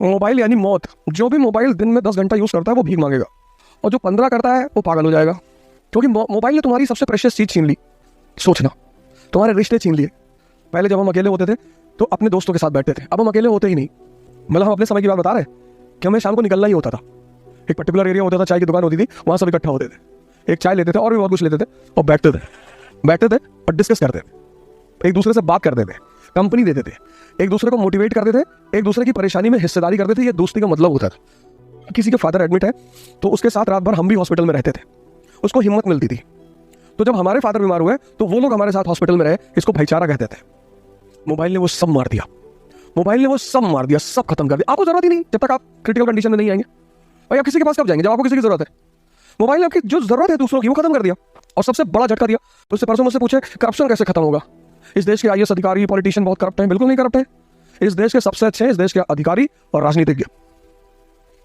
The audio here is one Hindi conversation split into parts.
मोबाइल यानी मौत। जो भी मोबाइल दिन में 10 घंटा यूज़ करता है वो भीख मांगेगा, और जो 15 करता है वो पागल हो जाएगा, क्योंकि मोबाइल ने तुम्हारी सबसे प्रेशियस चीज़ छीन ली, सोचना। तुम्हारे रिश्ते छीन लिए। पहले जब हम अकेले होते थे तो अपने दोस्तों के साथ बैठते थे, अब हम अकेले होते ही नहीं। मतलब हम अपने समय की बात बता रहे हैं कि हमें शाम को निकलना ही होता था। एक पर्टिकुलर एरिया होता था, चाय की दुकान होती थी, वहाँ सब इकट्ठा होते थे, एक चाय लेते थे और भी बहुत कुछ लेते थे और बैठते थे और डिस्कस करते थे, एक दूसरे से बात करते थे, कंपनी देते थे, एक दूसरे को मोटिवेट करते थे, एक दूसरे की परेशानी में हिस्सेदारी करते थे। ये दोस्ती का मतलब होता था। किसी के फादर एडमिट है तो उसके साथ रात भर हम भी हॉस्पिटल में रहते थे, उसको हिम्मत मिलती थी। तो जब हमारे फादर बीमार हुए तो वो लोग हमारे साथ हॉस्पिटल में रहे, इसको भाईचारा कहते थे। मोबाइल ने वो सब मार दिया, मोबाइल ने वो सब मार दिया, सब खत्म कर दिया। आपको जरूरत ही नहीं जब तक आप क्रिटिकल कंडीशन में नहीं आएंगे। भाई आप किसी के पास कब जाएंगे जब आपको किसी की जरूरत है? मोबाइल ने आपकी जो जरूरत है दूसरों की वो खत्म कर दिया, और सबसे बड़ा झटका दिया। तो उससे परसों मुझसे पूछे करप्शन कैसे खत्म होगा, इस देश के आईएएस अधिकारी पॉलिटिशियन बहुत करप्ट हैं। बिल्कुल नहीं करप्ट है, इस देश के सबसे अच्छे हैं इस देश के अधिकारी और राजनीतिज्ञ।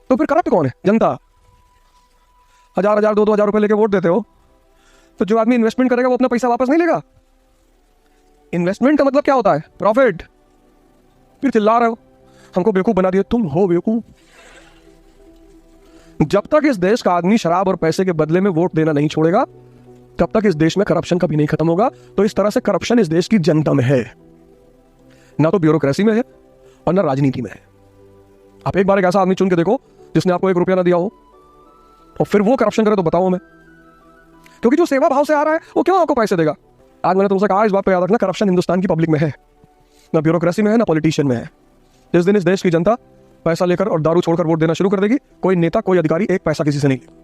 तो फिर करप्ट कौन है? जनता। 1000 2,000 रुपए लेके वोट देते हो, तो जो आदमी इन्वेस्टमेंट करेगा वो अपना पैसा वापस नहीं लेगा। इन्वेस्टमेंट का मतलब क्या होता है? प्रॉफिट। फिर चिल्ला रहे हो हमको बेवकूफ बना दिया, तुम हो बेवकूफ। जब तक इस देश का आदमी शराब और पैसे के बदले में वोट देना नहीं छोड़ेगा तब तक इस देश में करप्शन कभी नहीं खत्म होगा। तो इस तरह से करप्शन इस देश की जनता में है, ना तो ब्यूरोक्रेसी में है और ना राजनीति में है। आप एक बार एक ऐसा आदमी चुन के देखो जिसने आपको 1 रुपया ना दिया हो, और फिर वो करप्शन करे तो बताओ हमें। क्योंकि जो सेवा भाव से आ रहा है वो क्यों आपको पैसे देगा? आज मैंने तुमसे कहा इस बात पे याद रखना, करप्शन हिंदुस्तान की पब्लिक में है, ना ब्यूरोक्रेसी में है ना पॉलिटिशियन में है। जिस दिन इस देश की जनता पैसा लेकर और दारू छोड़कर वोट देना शुरू कर देगी, कोई नेता कोई अधिकारी एक पैसा किसी से नहीं लेगा।